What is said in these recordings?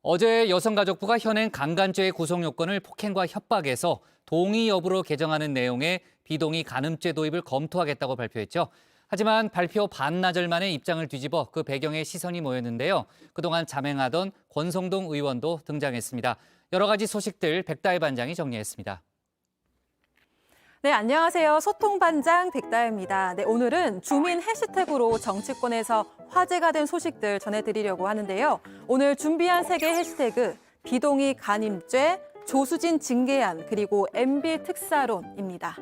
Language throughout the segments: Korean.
어제 여성가족부가 현행 강간죄의 구성 요건을 폭행과 협박에서 동의 여부로 개정하는 내용의 비동의 간음죄 도입을 검토하겠다고 발표했죠. 하지만 발표 반나절 만에 입장을 뒤집어 그 배경에 시선이 모였는데요. 그동안 자맹하던 권성동 의원도 등장했습니다. 여러 가지 소식들 백다혜 반장이 정리했습니다. 네, 안녕하세요. 소통반장 백다혜입니다. 네, 오늘은 주민 해시태그로 정치권에서 화제가 된 소식들 전해드리려고 하는데요. 오늘 준비한 3개 해시태그, 비동의 간임죄, 조수진 징계안, 그리고 MB 특사론입니다.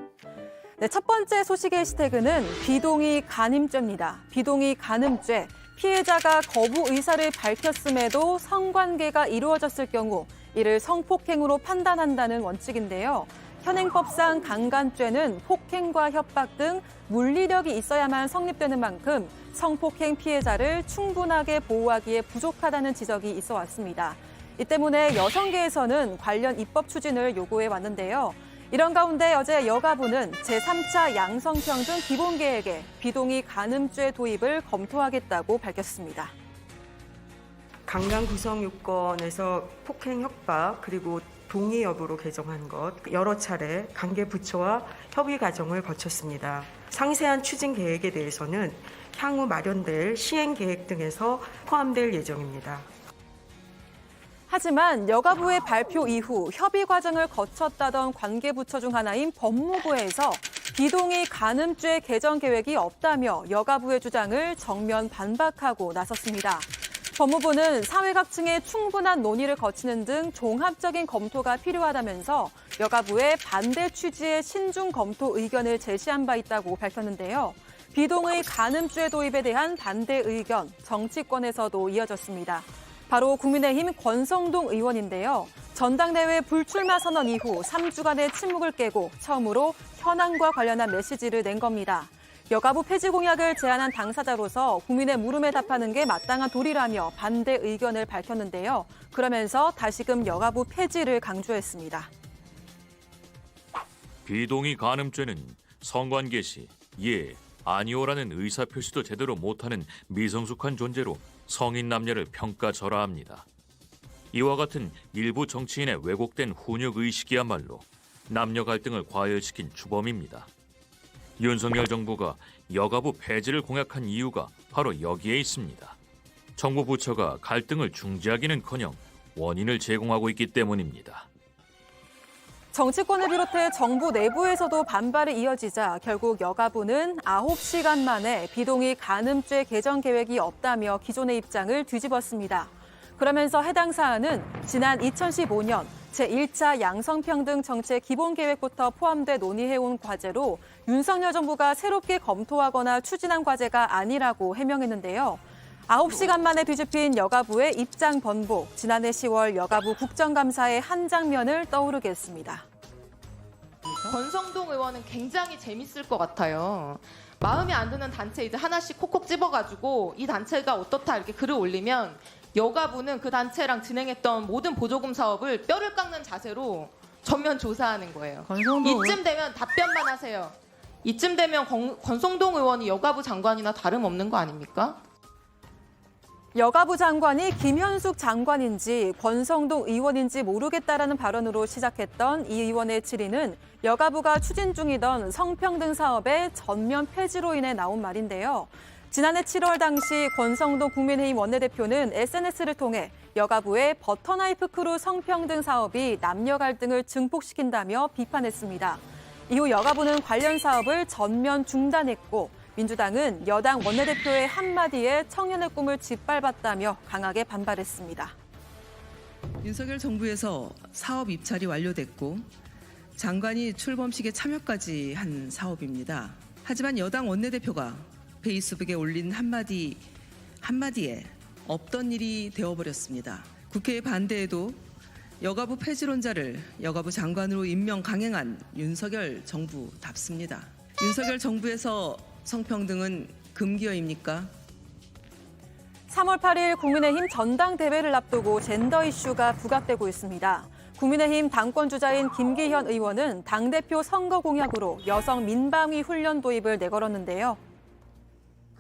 네, 첫 번째 소식의 해시태그는 비동의 간임죄입니다. 비동의 간음죄, 피해자가 거부 의사를 밝혔음에도 성관계가 이루어졌을 경우 이를 성폭행으로 판단한다는 원칙인데요. 현행법상 강간죄는 폭행과 협박 등 물리력이 있어야만 성립되는 만큼 성폭행 피해자를 충분하게 보호하기에 부족하다는 지적이 있어 왔습니다. 이 때문에 여성계에서는 관련 입법 추진을 요구해 왔는데요. 이런 가운데 어제 여가부는 제3차 양성평등 기본계획에 비동의 간음죄 도입을 검토하겠다고 밝혔습니다. 강간 구성 요건에서 폭행, 협박, 그리고 동의 여부로 개정한 것 여러 차례 관계 부처와 협의 과정을 거쳤습니다. 상세한 추진 계획에 대해서는 향후 마련될 시행 계획 등에서 포함될 예정입니다. 하지만 여가부의 발표 이후 협의 과정을 거쳤다던 관계부처 중 하나인 법무부에서 비동의 간음죄 개정 계획이 없다며 여가부의 주장을 정면 반박하고 나섰습니다. 법무부는 사회 각층의 충분한 논의를 거치는 등 종합적인 검토가 필요하다면서 여가부의 반대 취지의 신중 검토 의견을 제시한 바 있다고 밝혔는데요. 비동의 간음죄 도입에 대한 반대 의견, 정치권에서도 이어졌습니다. 바로 국민의힘 권성동 의원인데요. 전당대회 불출마 선언 이후 3주간의 침묵을 깨고 처음으로 현안과 관련한 메시지를 낸 겁니다. 여가부 폐지 공약을 제안한 당사자로서 국민의 물음에 답하는 게 마땅한 도리라며 반대 의견을 밝혔는데요. 그러면서 다시금 여가부 폐지를 강조했습니다. 비동의 간음죄는 성관계 시 예, 아니오라는 의사표시도 제대로 못하는 미성숙한 존재로 성인 남녀를 평가절하합니다. 이와 같은 일부 정치인의 왜곡된 훈육의식이야말로 남녀 갈등을 과열시킨 주범입니다. 윤석열 정부가 여가부 폐지를 공약한 이유가 바로 여기에 있습니다. 정부 부처가 갈등을 중재하기는커녕 원인을 제공하고 있기 때문입니다. 정치권을 비롯해 정부 내부에서도 반발이 이어지자 결국 여가부는 9시간 만에 비동의 간음죄 개정 계획이 없다며 기존의 입장을 뒤집었습니다. 그러면서 해당 사안은 지난 2015년 제1차 양성평등 정책 기본계획부터 포함돼 논의해온 과제로 윤석열 정부가 새롭게 검토하거나 추진한 과제가 아니라고 해명했는데요. 9시간 만에 뒤집힌 여가부의 입장 번복, 지난해 10월 여가부 국정감사의 한 장면을 떠오르게 했습니다. 권성동 의원은 굉장히 재밌을 것 같아요. 마음에 안 드는 단체 이제 하나씩 콕콕 집어가지고 이 단체가 어떻다 이렇게 글을 올리면 여가부는 그 단체랑 진행했던 모든 보조금 사업을 뼈를 깎는 자세로 전면 조사하는 거예요. 이쯤 되면 답변만 하세요. 이쯤 되면 권성동 의원이 여가부 장관이나 다름없는 거 아닙니까? 여가부 장관이 김현숙 장관인지 권성동 의원인지 모르겠다라는 발언으로 시작했던 이 의원의 질의는 여가부가 추진 중이던 성평등 사업의 전면 폐지로 인해 나온 말인데요. 지난해 7월 당시 권성동 국민의힘 원내대표는 SNS를 통해 여가부의 버터나이프 크루 성평등 사업이 남녀 갈등을 증폭시킨다며 비판했습니다. 이후 여가부는 관련 사업을 전면 중단했고 민주당은 여당 원내대표의 한마디에 청년의 꿈을 짓밟았다며 강하게 반발했습니다. 윤석열 정부에서 사업 입찰이 완료됐고 장관이 출범식에 참여까지 한 사업입니다. 하지만 여당 원내대표가 페이스북에 올린 한마디에 없던 일이 되어버렸습니다. 국회의 반대에도 여가부 폐지론자를 여가부 장관으로 임명 강행한 윤석열 정부답습니다. 윤석열 정부에서 성평등은 금기어입니까? 3월 8일 국민의힘 전당대회를 앞두고 젠더 이슈가 부각되고 있습니다. 국민의힘 당권주자인 김기현 의원은 당대표 선거 공약으로 여성 민방위 훈련 도입을 내걸었는데요.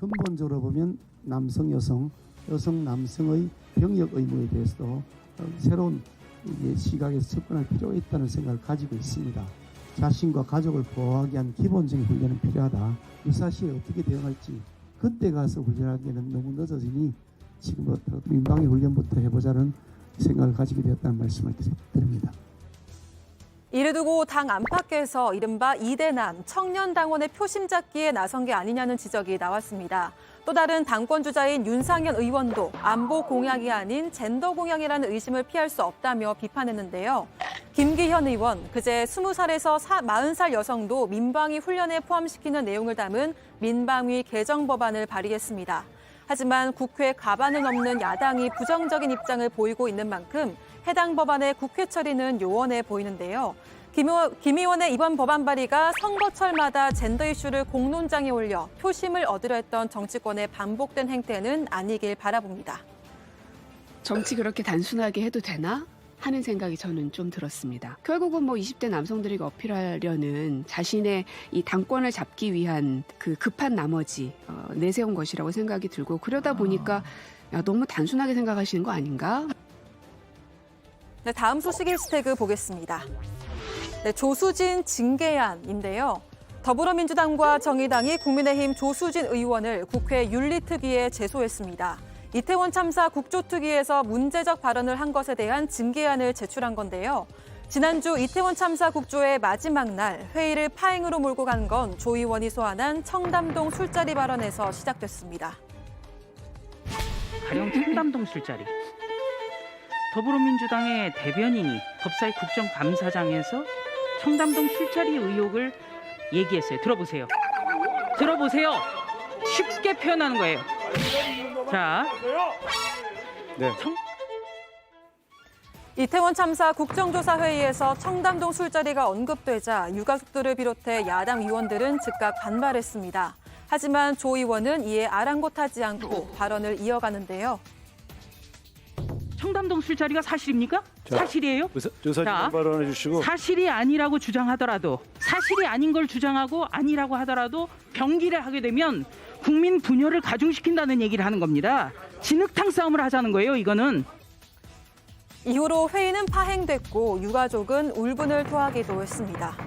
근본적으로 보면 남성, 여성, 여성, 남성의 병역 의무에 대해서도 새로운 시각에서 접근할 필요가 있다는 생각을 가지고 있습니다. 자신과 가족을 보호하기 위한 기본적인 훈련은 필요하다. 유사시에 어떻게 대응할지 그때 가서 훈련하기에는 너무 늦어지니 지금부터 민방위 훈련부터 해보자는 생각을 가지게 되었다는 말씀을 드립니다. 이를 두고 당 안팎에서 이른바 이대남 청년당원의 표심 잡기에 나선 게 아니냐는 지적이 나왔습니다. 또 다른 당권 주자인 윤상현 의원도 안보 공약이 아닌 젠더 공약이라는 의심을 피할 수 없다며 비판했는데요. 김기현 의원, 그제 20살에서 40살 여성도 민방위 훈련에 포함시키는 내용을 담은 민방위 개정 법안을 발의했습니다. 하지만 국회 가반은 없는 야당이 부정적인 입장을 보이고 있는 만큼 해당 법안의 국회 처리는 요원해 보이는데요. 김 의원의 이번 법안 발의가 선거철마다 젠더 이슈를 공론장에 올려 표심을 얻으려 했던 정치권의 반복된 행태는 아니길 바라봅니다. 정치 그렇게 단순하게 해도 되나? 하는 생각이 저는 좀 들었습니다. 결국은 20대 남성들이 어필하려는 자신의 이 당권을 잡기 위한 그 급한 나머지 내세운 것이라고 생각이 들고 그러다 보니까 너무 단순하게 생각하시는 거 아닌가? 네, 다음 소식 해시태그 보겠습니다. 네, 조수진 징계안인데요. 더불어민주당과 정의당이 국민의힘 조수진 의원을 국회 윤리특위에 제소했습니다. 이태원 참사 국조특위에서 문제적 발언을 한 것에 대한 징계안을 제출한 건데요. 지난주 이태원 참사 국조의 마지막 날 회의를 파행으로 몰고 간 건 조 의원이 소환한 청담동 술자리 발언에서 시작됐습니다. 가령 청담동 술자리. 더불어민주당의 대변인이 법사위 국정감사장에서 청담동 술자리 의혹을 얘기했어요. 들어보세요. 들어보세요. 쉽게 표현하는 거예요. 자, 네. 이태원 참사 국정조사회의에서 청담동 술자리가 언급되자 유가족들을 비롯해 야당 의원들은 즉각 반발했습니다. 하지만 조 의원은 이에 아랑곳하지 않고 발언을 이어가는데요. 청담동 술자리가 사실입니까? 사실이에요? 조사진 발언해 주시고. 사실이 아니라고 주장하더라도 사실이 아닌 걸 주장하고 아니라고 하더라도 병기를 하게 되면 국민 분열을 가중시킨다는 얘기를 하는 겁니다. 진흙탕 싸움을 하자는 거예요, 이거는. 이후로 회의는 파행됐고 유가족은 울분을 토하기도 했습니다.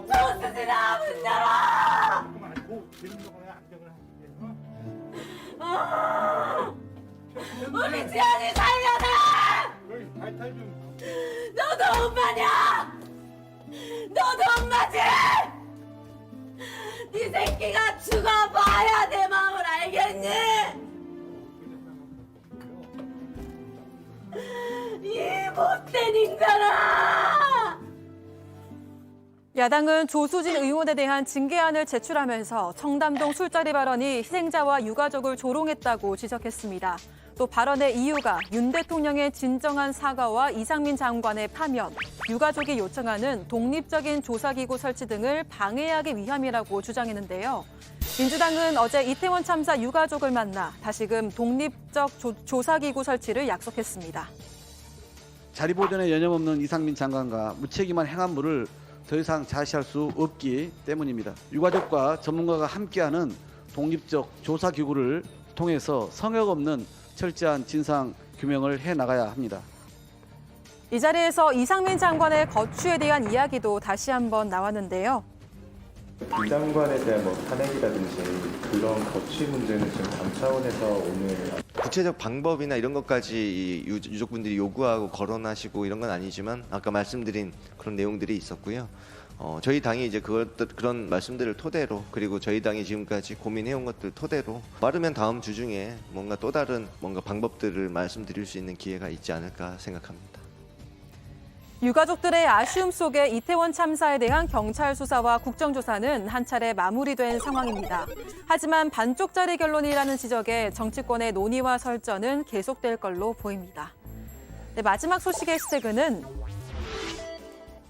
조수진아, 문 열어! 우리 지안이 살려내! 너도 엄마냐? 너도 엄마지? 네 새끼가 죽어봐야 내 마음을 알겠니? 이 못된 인간아! 야당은 조수진 의원에 대한 징계안을 제출하면서 청담동 술자리 발언이 희생자와 유가족을 조롱했다고 지적했습니다. 또 발언의 이유가 윤 대통령의 진정한 사과와 이상민 장관의 파면, 유가족이 요청하는 독립적인 조사기구 설치 등을 방해하기 위함이라고 주장했는데요. 민주당은 어제 이태원 참사 유가족을 만나 다시금 독립적 조사기구 설치를 약속했습니다. 자리보전에 여념없는 이상민 장관과 무책임한 행안부를 더 이상 자시할 수 없기 때문입니다. 유가족과 전문가가 함께하는 독립적 조사기구를 통해서 성역 없는 철저한 진상 규명을 해나가야 합니다. 이 자리에서 이상민 장관의 거취에 대한 이야기도 다시 한번 나왔는데요. 이 장관에 대한 탄핵이라든지 그런 거취 문제는 지금 당 차원에서 오늘 구체적 방법이나 이런 것까지 유족분들이 요구하고 거론하시고 이런 건 아니지만 아까 말씀드린 그런 내용들이 있었고요. 저희 당이 이제 그런 말씀들을 토대로 그리고 저희 당이 지금까지 고민해온 것들 토대로 빠르면 다음 주 중에 뭔가 또 다른 방법들을 말씀드릴 수 있는 기회가 있지 않을까 생각합니다. 유가족들의 아쉬움 속에 이태원 참사에 대한 경찰 수사와 국정조사는 한 차례 마무리된 상황입니다. 하지만 반쪽짜리 결론이라는 지적에 정치권의 논의와 설전은 계속될 걸로 보입니다. 네, 마지막 소식의 해시태그는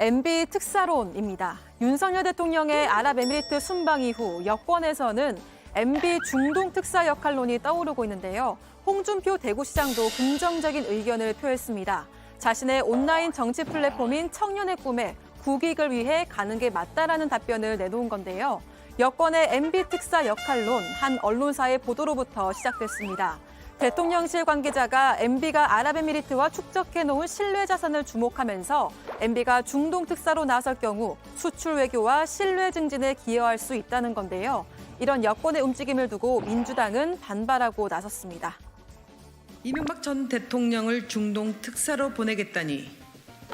MB 특사론입니다. 윤석열 대통령의 아랍에미리트 순방 이후 여권에서는 MB 중동 특사 역할론이 떠오르고 있는데요. 홍준표 대구시장도 긍정적인 의견을 표했습니다. 자신의 온라인 정치 플랫폼인 청년의 꿈에 국익을 위해 가는 게 맞다라는 답변을 내놓은 건데요. 여권의 MB 특사 역할론 한 언론사의 보도로부터 시작됐습니다. 대통령실 관계자가 MB가 아랍에미리트와 축적해놓은 신뢰 자산을 주목하면서 MB가 중동 특사로 나설 경우 수출 외교와 신뢰 증진에 기여할 수 있다는 건데요. 이런 여권의 움직임을 두고 민주당은 반발하고 나섰습니다. 이명박 전 대통령을 중동 특사로 보내겠다니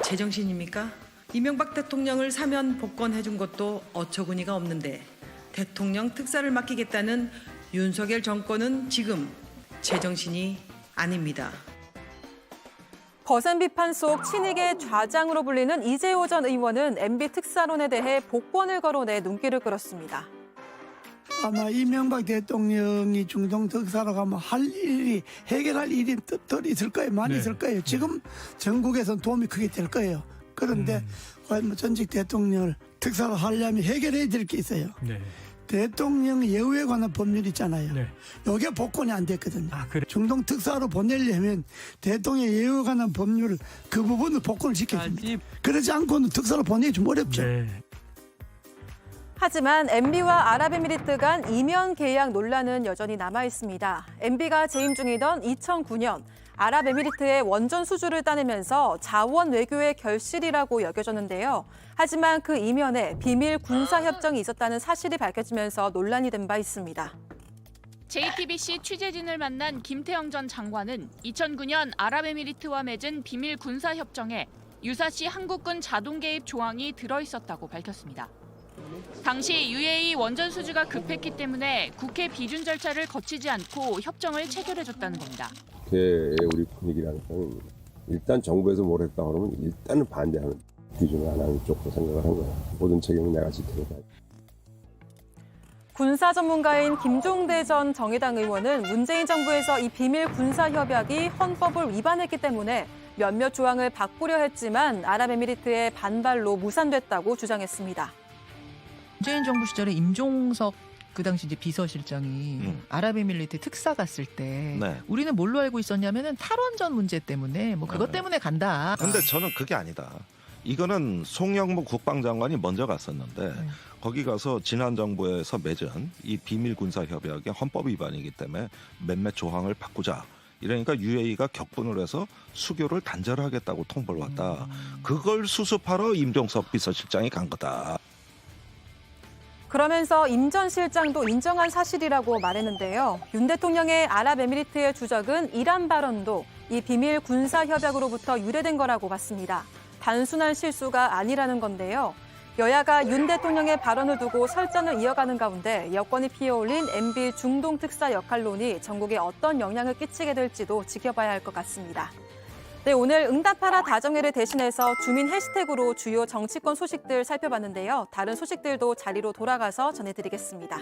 제정신입니까? 이명박 대통령을 사면 복권해준 것도 어처구니가 없는데 대통령 특사를 맡기겠다는 윤석열 정권은 지금 제정신이 아닙니다. 거센 비판 속 친이계 좌장으로 불리는 이재호 전 의원은 MB 특사론에 대해 복권을 거론해 눈길을 끌었습니다. 아마 이명박 대통령이 중동 특사로 가면 해결할 일이 덜 있을 거예요. 많이 있을 거예요. 지금 전국에서는 도움이 크게 될 거예요. 그런데 전직 대통령을 특사로 하려면 해결해야 될 게 있어요. 대통령 예우에 관한 법률 있잖아요. 이게 복권이 안 됐거든요. 중동 특사로 보내려면 대통령 예우에 관한 법률 그 부분을 복권을 지켜줍니다. 그러지 않고는 특사로 보내기 좀 어렵죠. 하지만 MB와 아랍에미리트 간 이면 계약 논란은 여전히 남아 있습니다. MB가 재임 중이던 2009년 아랍에미리트의 원전 수주를 따내면서 자원 외교의 결실이라고 여겨졌는데요. 하지만 그 이면에 비밀 군사 협정이 있었다는 사실이 밝혀지면서 논란이 된 바 있습니다. JTBC 취재진을 만난 김태형 전 장관은 2009년 아랍에미리트와 맺은 비밀 군사 협정에 유사시 한국군 자동 개입 조항이 들어 있었다고 밝혔습니다. 당시 UAE 원전 수주가 급했기 때문에 국회 비준 절차를 거치지 않고 협정을 체결해줬다는 겁니다. 국회의 우리 분위기라는 건 일단 정부에서 뭘 했다 그러면 일단은 반대하는, 비준을 안 하는 쪽으로 생각을 한 거야. 모든 책임은 내가 질 테니까. 군사 전문가인 김종대 전 정의당 의원은 문재인 정부에서 이 비밀 군사 협약이 헌법을 위반했기 때문에 몇몇 조항을 바꾸려 했지만 아랍에미리트의 반발로 무산됐다고 주장했습니다. 문재인 정부 시절에 임종석 그 당시 이제 비서실장이 아랍에미리트 특사 갔을 때 우리는 뭘로 알고 있었냐면은 탈원전 문제 때문에 뭐 그것 때문에 간다. 근데 저는 그게 아니다. 이거는 송영무 국방장관이 먼저 갔었는데 거기 가서 지난 정부에서 맺은 이 비밀 군사 협약의 헌법 위반이기 때문에 몇몇 조항을 바꾸자. 이러니까 UAE가 격분을 해서 수교를 단절하겠다고 통보를 왔다. 그걸 수습하러 임종석 비서실장이 간 거다. 그러면서 임 전 실장도 인정한 사실이라고 말했는데요. 윤 대통령의 아랍에미리트의 주적은 이란 발언도 이 비밀 군사 협약으로부터 유래된 거라고 봤습니다. 단순한 실수가 아니라는 건데요. 여야가 윤 대통령의 발언을 두고 설전을 이어가는 가운데 여권이 피어올린 MB 중동 특사 역할론이 전국에 어떤 영향을 끼치게 될지도 지켜봐야 할 것 같습니다. 네, 오늘 응답하라 다정회를 대신해서 주민 해시태그로 주요 정치권 소식들 살펴봤는데요. 다른 소식들도 자리로 돌아가서 전해드리겠습니다.